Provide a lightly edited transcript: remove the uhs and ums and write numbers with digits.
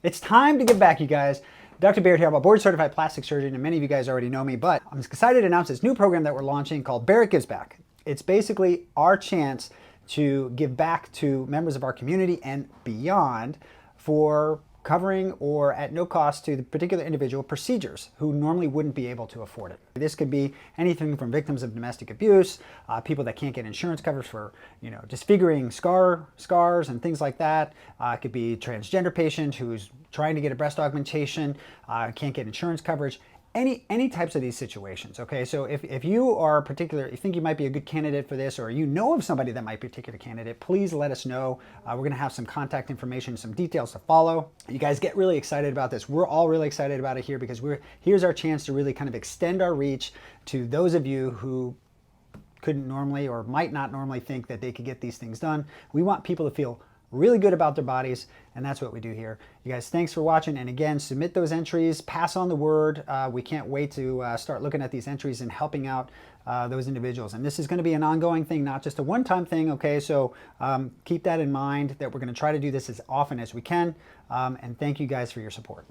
It's time to give back, you guys. Dr. Barrett here. I'm a board certified plastic surgeon, and many of you guys already know me, but I'm excited to announce this new program that we're launching called Barrett Gives Back. It's basically our chance to give back to members of our community and beyond for covering or at no cost to the particular individual procedures who normally wouldn't be able to afford it. This could be anything from victims of domestic abuse, people that can't get insurance coverage for, disfiguring scars and things like that. It could be a transgender patient who's trying to get a breast augmentation, can't get insurance coverage. Any types of these situations, okay? So if you are you think you might be a good candidate for this, or you know of somebody that might be a particular candidate, please let us know. We're gonna have some contact information, some details to follow. You guys get really excited about this. We're all really excited about it here because here's our chance to really kind of extend our reach to those of you who couldn't normally or might not normally think that they could get these things done. We want people to feel really good about their bodies, and that's what we do here. You guys, thanks for watching, and again, submit those entries, pass on the word. We can't wait to start looking at these entries and helping out those individuals. And this is going to be an ongoing thing, not just a one-time thing, okay? So keep that in mind, that we're going to try to do this as often as we can, and thank you guys for your support.